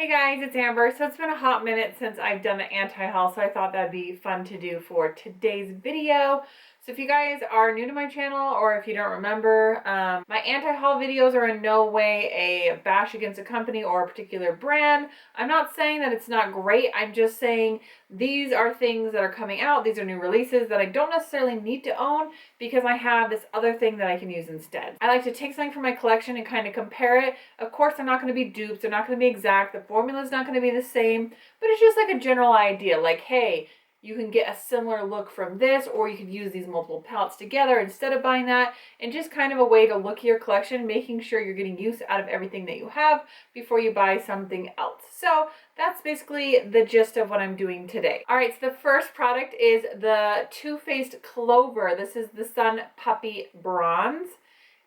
Hey guys, it's Amber. So it's been a hot minute since I've done an anti-haul, so I thought that'd be fun to do for today's video. So if you guys are new to my channel, or if you don't remember, my anti-haul videos are in no way a bash against a company or a particular brand. I'm not saying that it's not great. I'm just saying these are things that are coming out. These are new releases that I don't necessarily need to own because I have this other thing that I can use instead. I like to take something from my collection and kind of compare it. Of course, they're not going to be dupes. They're not going to be exact. The formula is not going to be the same, but it's just like a general idea. Like, hey, you can get a similar look from this, or you could use these multiple palettes together instead of buying that, and just kind of a way to look at your collection, making sure you're getting use out of everything that you have before you buy something else. So that's basically the gist of what I'm doing today. All right, so the first product is the Faced Clover. This is the Sun Puppy Bronze.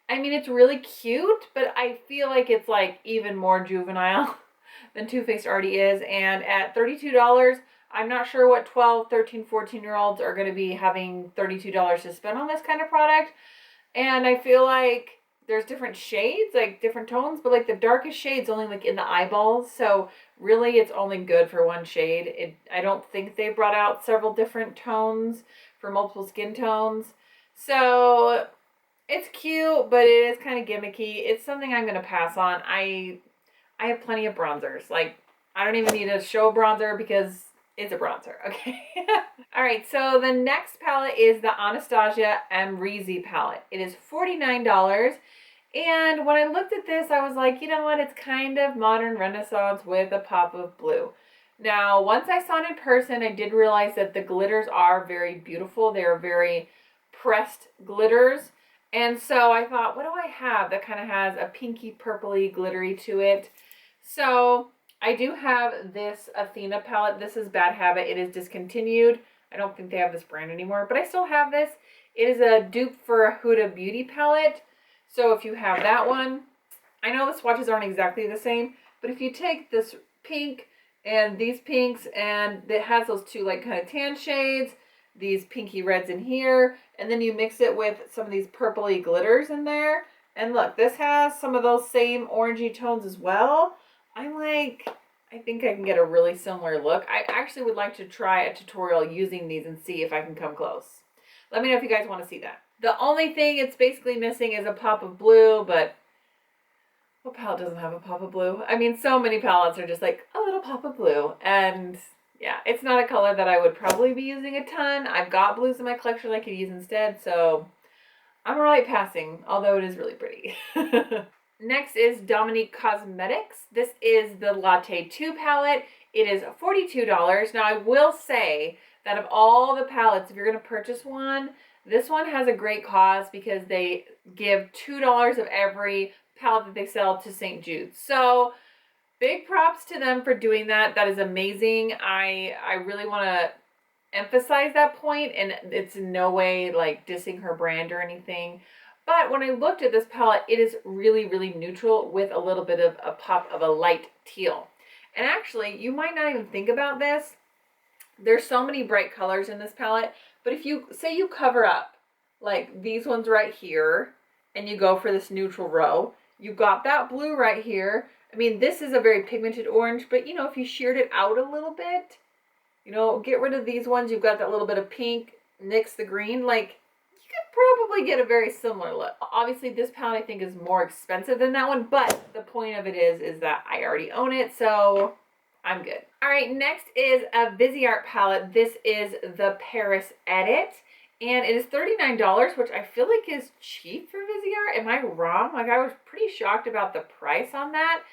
I mean, it's really cute, but I feel like it's like even more juvenile than Too Faced already is. And at $32, I'm not sure what 12, 13, 14-year-olds are going to be having $32 to spend on this kind of product. And I feel like there's different shades, like different tones, but like the darkest shade's only like in the eyeballs. So really it's only good for one shade. I don't think they brought out several different tones for multiple skin tones. So it's cute, but it is kind of gimmicky. It's something I'm going to pass on. I have plenty of bronzers. Like, I don't even need to show a bronzer because it's a bronzer, okay? All right, so the next palette is the Anastasia Amrezy palette. It is $49. And when I looked at this, I was like, you know what? It's kind of modern renaissance with a pop of blue. Now, once I saw it in person, I did realize that the glitters are very beautiful. They are very pressed glitters. And so I thought, what do I have that kind of has a pinky purpley glittery to it? So I do have this Athena palette. This is Bad Habit. It is discontinued. I don't think they have this brand anymore, but I still have this. It is a dupe for a Huda Beauty palette. So if you have that one, I know the swatches aren't exactly the same, but if you take this pink and these pinks, and it has those two like kind of tan shades, these pinky reds in here, and then you mix it with some of these purpley glitters in there. And look, this has some of those same orangey tones as well. I'm like, I think I can get a really similar look. I actually would like to try a tutorial using these and see if I can come close. Let me know if you guys want to see that. The only thing it's basically missing is a pop of blue, but what palette doesn't have a pop of blue? I mean, so many palettes are just like a little pop of blue, and yeah, it's not a color that I would probably be using a ton. I've got blues in my collection I could use instead, so I'm alright passing, although it is really pretty. Next is Dominique Cosmetics. This is the Latte 2 palette. It is $42. Now, I will say that of all the palettes, if you're going to purchase one, this one has a great cause because they give $2 of every palette that they sell to St. Jude's. So big props to them for doing that. That is amazing. I really want to emphasize that point, and it's in no way like dissing her brand or anything. But when I looked at this palette, it is really, really neutral with a little bit of a pop of a light teal. And actually, you might not even think about this. There's so many bright colors in this palette, but if you say you cover up like these ones right here and you go for this neutral row, you got that blue right here. I mean, this is a very pigmented orange, but you know, if you sheared it out a little bit, you know, get rid of these ones, you've got that little bit of pink, nix the green, like you could probably get a very similar look. Obviously, this palette I think is more expensive than that one, but the point of it is that I already own it, so I'm good. All right, next is a Viseart palette. This is the Paris Edit, and it is $39, which I feel like is cheap for Viseart. Am I wrong? Like, I was pretty shocked about the price on that,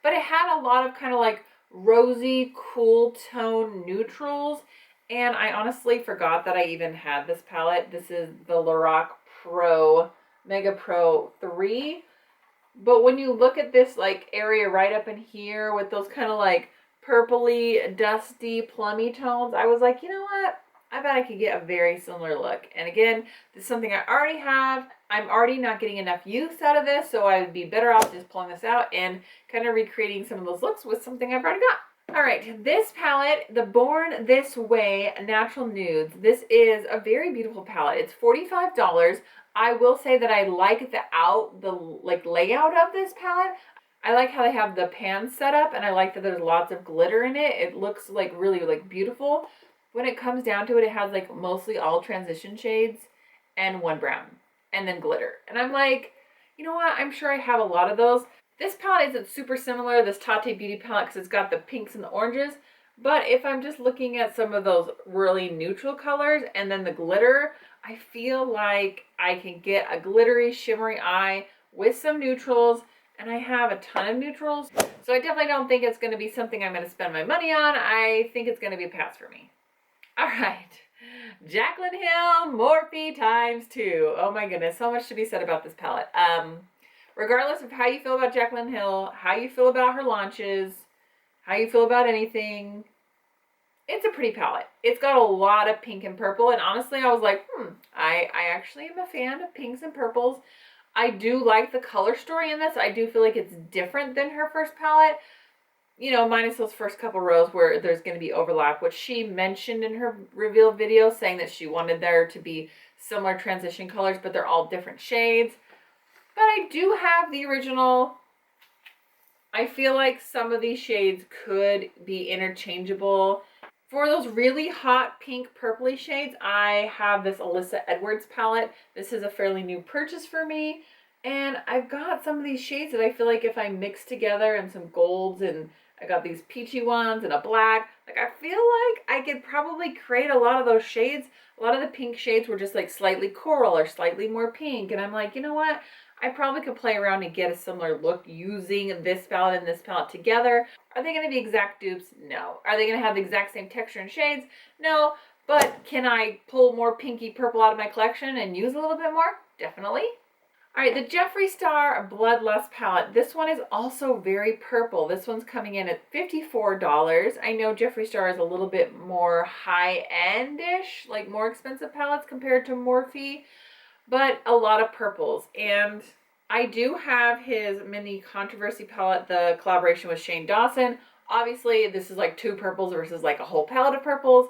but it had a lot of kind of like rosy, cool tone neutrals, and I honestly forgot that I even had this palette. This is the Lorac Pro Mega Pro 3, but when you look at this like area right up in here with those kind of like purpley, dusty, plummy tones, I was like, you know what? I bet I could get a very similar look. And again, this is something I already have. I'm already not getting enough use out of this, so I would be better off just pulling this out and kind of recreating some of those looks with something I've already got. All right, this palette, the Born This Way Natural Nudes, this is a very beautiful palette. It's $45. I will say that I like the layout of this palette. I like how they have the pan set up, and I like that there's lots of glitter in it. It looks like really like beautiful. When it comes down to it, it has like mostly all transition shades and one brown and then glitter. And I'm like, you know what? I'm sure I have a lot of those. This palette isn't super similar, this Tate Beauty palette, because it's got the pinks and the oranges. But if I'm just looking at some of those really neutral colors and then the glitter, I feel like I can get a glittery, shimmery eye with some neutrals, and I have a ton of neutrals. So I definitely don't think it's going to be something I'm going to spend my money on. I think it's going to be a pass for me. All right. Jaclyn Hill Morphe ×2. Oh my goodness, so much to be said about this palette. Regardless of how you feel about Jaclyn Hill, how you feel about her launches, how you feel about anything, it's a pretty palette. It's got a lot of pink and purple, and honestly, I was like, I actually am a fan of pinks and purples. I do like the color story in this. I do feel like it's different than her first palette. You know, minus those first couple rows where there's going to be overlap, which she mentioned in her reveal video, saying that she wanted there to be similar transition colors, but they're all different shades. But I do have the original. I feel like some of these shades could be interchangeable. For those really hot pink purpley shades, I have this Alyssa Edwards palette. This is a fairly new purchase for me. And I've got some of these shades that I feel like if I mix together, and some golds, and I got these peachy ones and a black, like I feel like I could probably create a lot of those shades. A lot of the pink shades were just like slightly coral or slightly more pink. And I'm like, you know what? I probably could play around and get a similar look using this palette and this palette together. Are they going to be exact dupes? No. Are they going to have the exact same texture and shades? No. But can I pull more pinky purple out of my collection and use a little bit more? Definitely. All right, the Jeffree Star Bloodlust palette. This one is also very purple. This one's coming in at $54. I know Jeffree Star is a little bit more high-end-ish, like more expensive palettes compared to Morphe, but a lot of purples. And I do have his mini controversy palette, the collaboration with Shane Dawson. Obviously, this is like 2 purples versus like a whole palette of purples.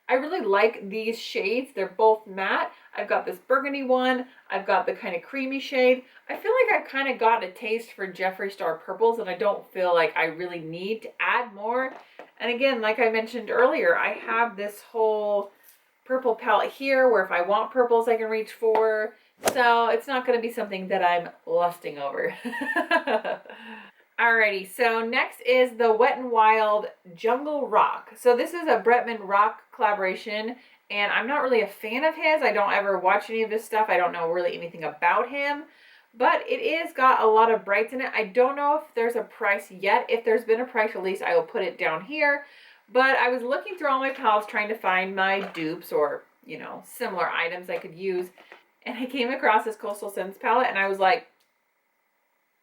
I really like these shades. They're both matte. I've got this burgundy one. I've got the kind of creamy shade. I feel like I've kind of got a taste for Jeffree Star purples, and I don't feel like I really need to add more. And again, like I mentioned earlier, I have this whole purple palette here where if I want purples, I can reach for. So it's not going to be something that I'm lusting over. Alrighty, so next is the Wet n Wild Jungle Rock. So this is a Bretman Rock collaboration, and I'm not really a fan of his. I don't ever watch any of his stuff. I don't know really anything about him, but it is got a lot of brights in it. I don't know if there's a price yet. If there's been a price release, I will put it down here. But I was looking through all my palettes trying to find my dupes or, you know, similar items I could use, and I came across this Coastal Scents palette, and I was like,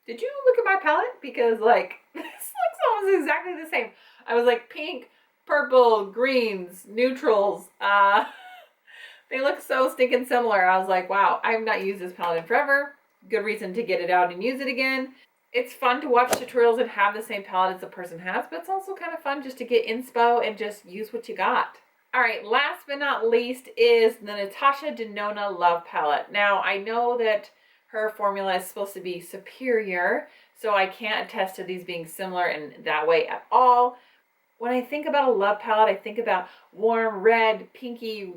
did you look at my palette? Because like, this looks almost exactly the same. I was like, pink, purple, greens, neutrals. They look so stinking similar. I was like, wow, I have not used this palette in forever. Good reason to get it out and use it again. It's fun to watch tutorials and have the same palette as the person has, but it's also kind of fun just to get inspo and just use what you got. All right, last but not least is the Natasha De Nonna Love Palette. Now, I know that her formula is supposed to be superior, so I can't attest to these being similar in that way at all. When I think about a love palette, I think about warm red, pinky,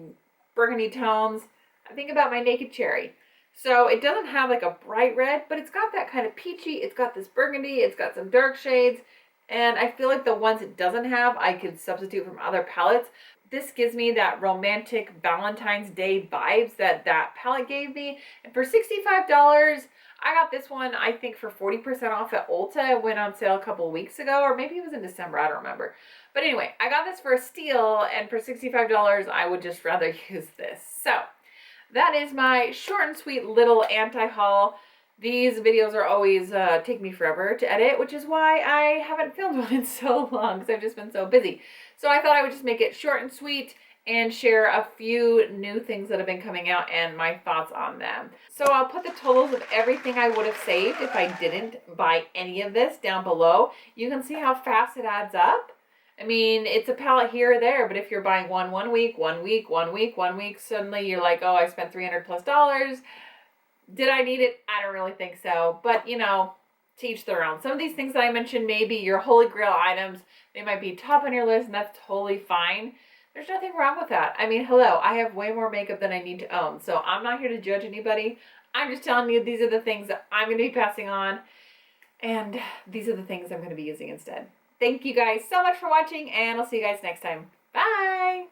burgundy tones. I think about my Naked Cherry. So it doesn't have like a bright red, but it's got that kind of peachy, it's got this burgundy, it's got some dark shades, and I feel like the ones it doesn't have, I could substitute from other palettes. This gives me that romantic Valentine's Day vibes that palette gave me. And for $65, I got this one, I think, for 40% off at Ulta. It went on sale a couple of weeks ago, or maybe it was in December, I don't remember. But anyway, I got this for a steal, and for $65, I would just rather use this. So that is my short and sweet little anti-haul. These videos are always take me forever to edit, which is why I haven't filmed one in so long, because I've just been so busy. So I thought I would just make it short and sweet and share a few new things that have been coming out and my thoughts on them. So I'll put the totals of everything I would have saved if I didn't buy any of this down below. You can see how fast it adds up. I mean, it's a palette here or there, but if you're buying one week, suddenly you're like, oh, I spent $300+. Did I need it? I don't really think so. But, you know, to each their own. Some of these things that I mentioned may be your holy grail items. They might be top on your list, and that's totally fine. There's nothing wrong with that. I mean, hello, I have way more makeup than I need to own, so I'm not here to judge anybody. I'm just telling you these are the things that I'm going to be passing on, and these are the things I'm going to be using instead. Thank you guys so much for watching, and I'll see you guys next time. Bye!